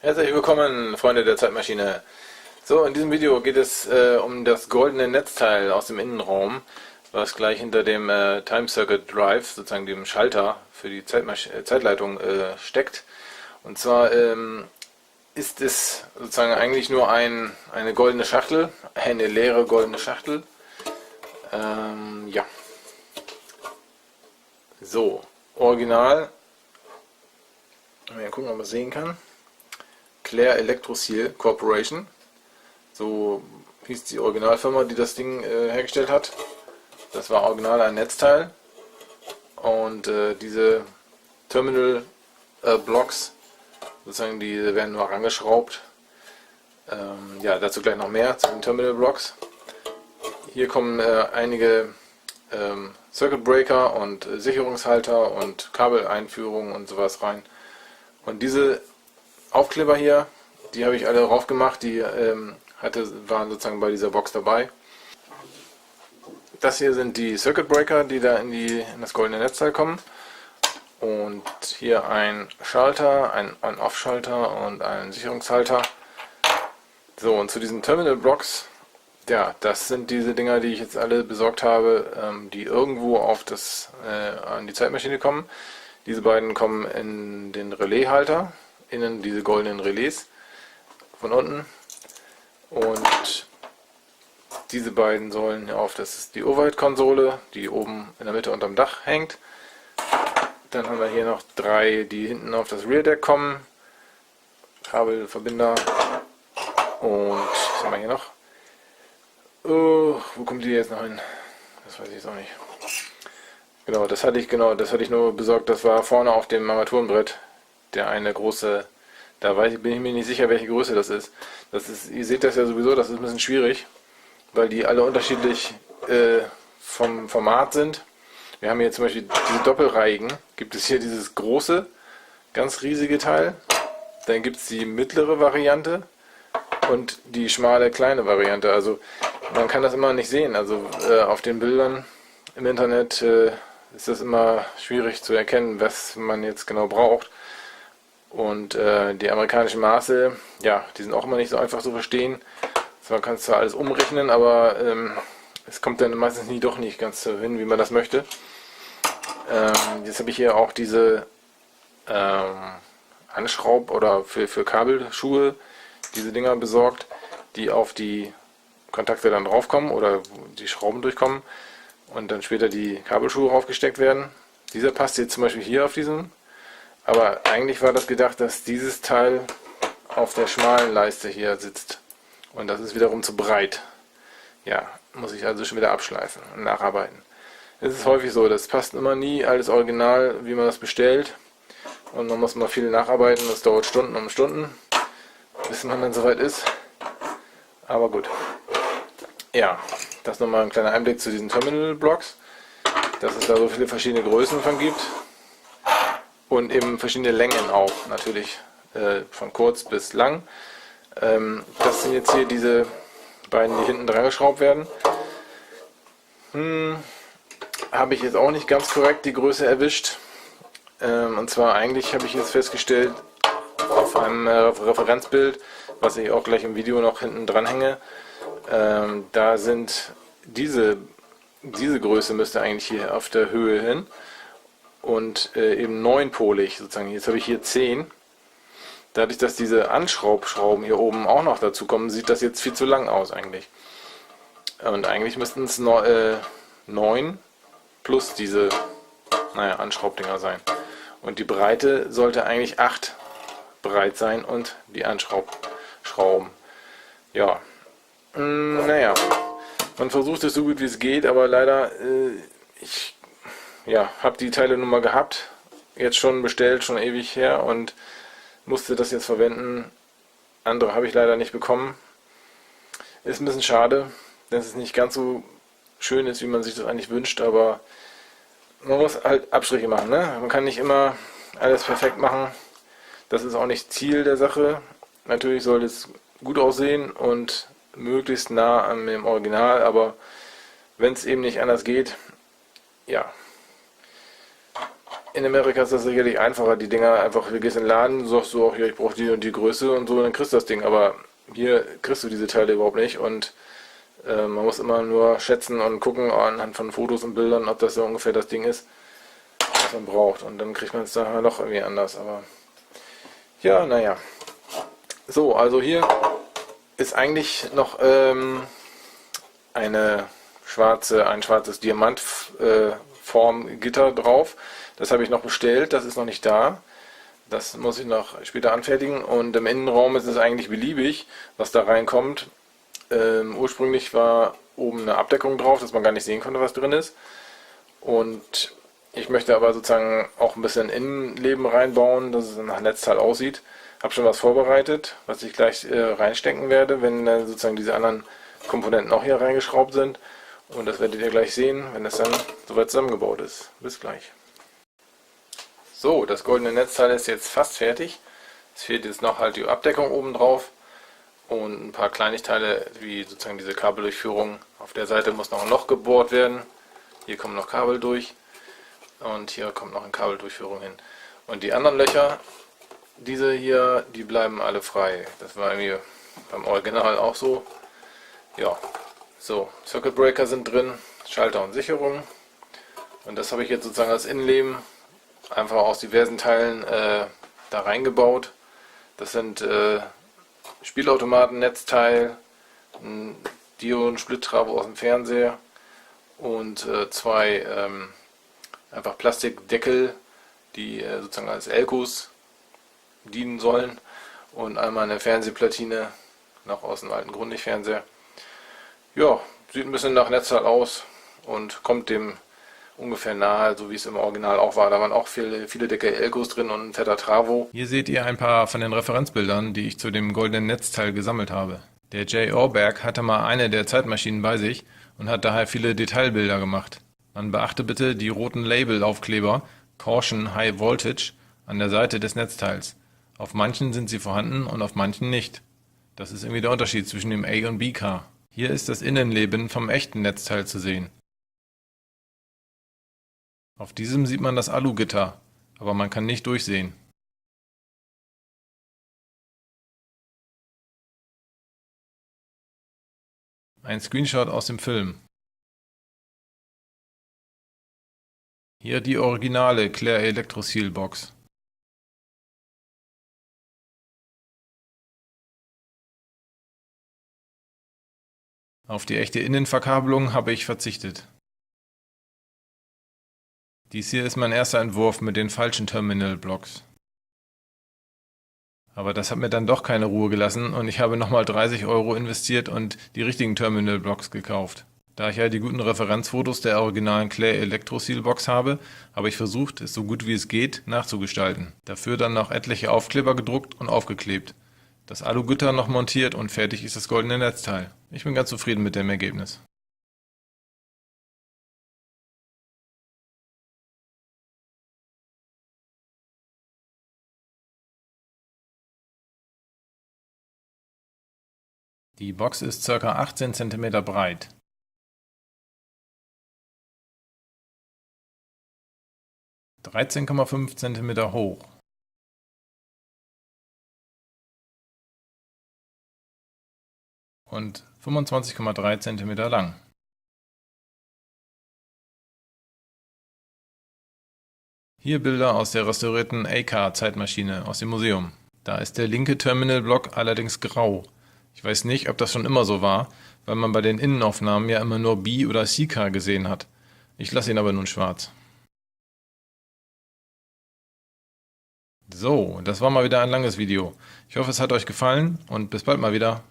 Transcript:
Herzlich willkommen, Freunde der Zeitmaschine. So, in diesem Video geht es um das goldene Netzteil aus dem Innenraum, was gleich hinter dem Time Circuit Drive, sozusagen dem Schalter für die Zeitleitung, steckt. Und zwar ist es sozusagen eigentlich nur eine goldene Schachtel, eine leere goldene Schachtel. Ja. So, original. Mal gucken, ob man es sehen kann. Clair Electroseal Corporation. So hieß die Originalfirma, die das Ding hergestellt hat. Das war original ein Netzteil. Und diese Terminal Blocks, sozusagen, die werden nur rangeschraubt. Ja, dazu gleich noch mehr zu den Terminal Blocks. Hier kommen einige Circuit Breaker und Sicherungshalter und Kabeleinführungen und sowas rein. Und diese Aufkleber hier, die habe ich alle drauf gemacht, die waren sozusagen bei dieser Box dabei. Das hier sind die Circuit Breaker, die da in das goldene Netzteil kommen. Und hier ein Schalter, ein On-Off-Schalter und ein Sicherungshalter. So, und zu diesen Terminal Blocks, ja, das sind diese Dinger, die ich jetzt alle besorgt habe, die irgendwo an die Zeitmaschine kommen. Diese beiden kommen in den Relaishalter, innen diese goldenen Relais von unten, und diese beiden sollen auf, das ist die Overhead-Konsole, die oben in der Mitte unterm Dach hängt. Dann haben wir hier noch drei, die hinten auf das Rear Deck kommen, Kabelverbinder. Und was haben wir hier noch? Oh, wo kommt die jetzt noch hin? Das weiß ich jetzt auch nicht. Genau, das hatte ich nur besorgt. Das war vorne auf dem Armaturenbrett. Der eine große, bin ich mir nicht sicher, welche Größe das ist. Ihr seht das ja sowieso, das ist ein bisschen schwierig, weil die alle unterschiedlich vom Format sind. Wir haben hier zum Beispiel diese doppelreihigen. Gibt es hier dieses große, ganz riesige Teil. Dann gibt es die mittlere Variante und die schmale, kleine Variante. Also man kann das immer nicht sehen. Also auf den Bildern im Internet ist das immer schwierig zu erkennen, was man jetzt genau braucht. Und die amerikanischen Maße, ja, die sind auch immer nicht so einfach zu verstehen. Man kann zwar alles umrechnen, aber es kommt dann meistens doch nicht ganz so hin, wie man das möchte. Jetzt habe ich hier auch diese Anschraub- oder für Kabelschuhe, diese Dinger besorgt, die auf die Kontakte dann draufkommen oder die Schrauben durchkommen und dann später die Kabelschuhe draufgesteckt werden. Dieser passt jetzt zum Beispiel hier auf diesen, aber eigentlich war das gedacht, dass dieses Teil auf der schmalen Leiste hier sitzt und das ist wiederum zu breit. Ja, muss ich also schon wieder abschleifen und nacharbeiten. Es ist häufig so, das passt immer nie alles original, wie man das bestellt, und man muss mal viel nacharbeiten, das dauert Stunden um Stunden, bis man dann soweit ist, aber gut. Ja, das nochmal ein kleiner Einblick zu diesen Terminal Blocks, dass es da so viele verschiedene Größen von gibt und eben verschiedene Längen auch, natürlich von kurz bis lang. Das sind jetzt hier diese beiden, die hinten dran geschraubt werden. Habe ich jetzt auch nicht ganz korrekt die Größe erwischt. Und zwar eigentlich habe ich jetzt festgestellt, auf einem Referenzbild, was ich auch gleich im Video noch hinten dran hänge, da sind diese Größe müsste eigentlich hier auf der Höhe hin und eben 9-polig sozusagen. Jetzt habe ich hier 10. Dadurch, dass diese Anschraubschrauben hier oben auch noch dazu kommen, sieht das jetzt viel zu lang aus eigentlich. Und eigentlich müssten es 9 plus diese, Anschraubdinger sein. Und die Breite sollte eigentlich 8 breit sein und die Anschraubschrauben. Ja, man versucht es so gut wie es geht, aber leider, ich habe die Teile nun mal gehabt, jetzt schon bestellt, schon ewig her, und musste das jetzt verwenden. Andere habe ich leider nicht bekommen. Ist ein bisschen schade, dass es nicht ganz so schön ist, wie man sich das eigentlich wünscht, aber man muss halt Abstriche machen, ne? Man kann nicht immer alles perfekt machen. Das ist auch nicht Ziel der Sache. Natürlich soll es gut aussehen und möglichst nah an dem Original, aber wenn es eben nicht anders geht, ja. in Amerika ist das sicherlich einfacher, die Dinger einfach, du gehst in den Laden, sagst du auch, ja, ich brauche die und die Größe und so, dann kriegst du das Ding. Aber hier kriegst du diese Teile überhaupt nicht und man muss immer nur schätzen und gucken anhand von Fotos und Bildern, ob das so ungefähr das Ding ist, was man braucht. Und dann kriegt man es dann noch irgendwie anders. Aber ja, naja. So, also hier ist eigentlich noch ein schwarzes Diamantformgitter drauf. Das habe ich noch bestellt, das ist noch nicht da. Das muss ich noch später anfertigen. Und im Innenraum ist es eigentlich beliebig, was da reinkommt. Ursprünglich war oben eine Abdeckung drauf, dass man gar nicht sehen konnte, was drin ist. Und ich möchte aber sozusagen auch ein bisschen Innenleben reinbauen, dass es nach Netzteil aussieht. Habe schon was vorbereitet, was ich gleich reinstecken werde, wenn sozusagen diese anderen Komponenten auch hier reingeschraubt sind. Und das werdet ihr gleich sehen, wenn es dann soweit zusammengebaut ist. Bis gleich. So, das goldene Netzteil ist jetzt fast fertig. Es fehlt jetzt noch halt die Abdeckung oben drauf und ein paar Kleinigteile, wie sozusagen diese Kabeldurchführung. Auf der Seite muss noch ein Loch gebohrt werden. Hier kommen noch Kabel durch und hier kommt noch eine Kabeldurchführung hin. Und die anderen Löcher, diese hier, die bleiben alle frei. Das war irgendwie beim Original auch so. Ja, so, Circuit Breaker sind drin, Schalter und Sicherung. Und das habe ich jetzt sozusagen als Innenleben einfach aus diversen Teilen da reingebaut. Das sind Spielautomaten, Netzteil, ein Dioden-Split-Travo aus dem Fernseher und zwei einfach Plastikdeckel, die sozusagen als Elkos dienen sollen und einmal eine Fernsehplatine noch aus dem alten Grundig-Fernseher. Ja, sieht ein bisschen nach Netzteil aus und kommt dem ungefähr nahe, so wie es im Original auch war. Da waren auch viele dicke Elkos drin und ein fetter Travo. Hier seht ihr ein paar von den Referenzbildern, die ich zu dem goldenen Netzteil gesammelt habe. Der Jay Ohrberg hatte mal eine der Zeitmaschinen bei sich und hat daher viele Detailbilder gemacht. Man beachte bitte die roten Label-Aufkleber Caution High Voltage an der Seite des Netzteils. Auf manchen sind sie vorhanden und auf manchen nicht. Das ist irgendwie der Unterschied zwischen dem A- und B-Car. Hier ist das Innenleben vom echten Netzteil zu sehen. Auf diesem sieht man das Alugitter, aber man kann nicht durchsehen. Ein Screenshot aus dem Film. Hier die originale Clair Electroseal Box. Auf die echte Innenverkabelung habe ich verzichtet. Dies hier ist mein erster Entwurf mit den falschen Terminal-Blocks. Aber das hat mir dann doch keine Ruhe gelassen und ich habe nochmal 30 € investiert und die richtigen Terminal-Blocks gekauft. Da ich ja die guten Referenzfotos der originalen Clair Electroseal Box habe, habe ich versucht, es so gut wie es geht nachzugestalten. Dafür dann noch etliche Aufkleber gedruckt und aufgeklebt. Das Alugitter noch montiert und fertig ist das goldene Netzteil. Ich bin ganz zufrieden mit dem Ergebnis. Die Box ist ca. 18 cm breit. 13,5 cm hoch. Und 25,3 cm lang. Hier Bilder aus der restaurierten A-Car-Zeitmaschine aus dem Museum. Da ist der linke Terminalblock allerdings grau. Ich weiß nicht, ob das schon immer so war, weil man bei den Innenaufnahmen ja immer nur B- oder C-Car gesehen hat. Ich lasse ihn aber nun schwarz. So, das war mal wieder ein langes Video. Ich hoffe, es hat euch gefallen und bis bald mal wieder.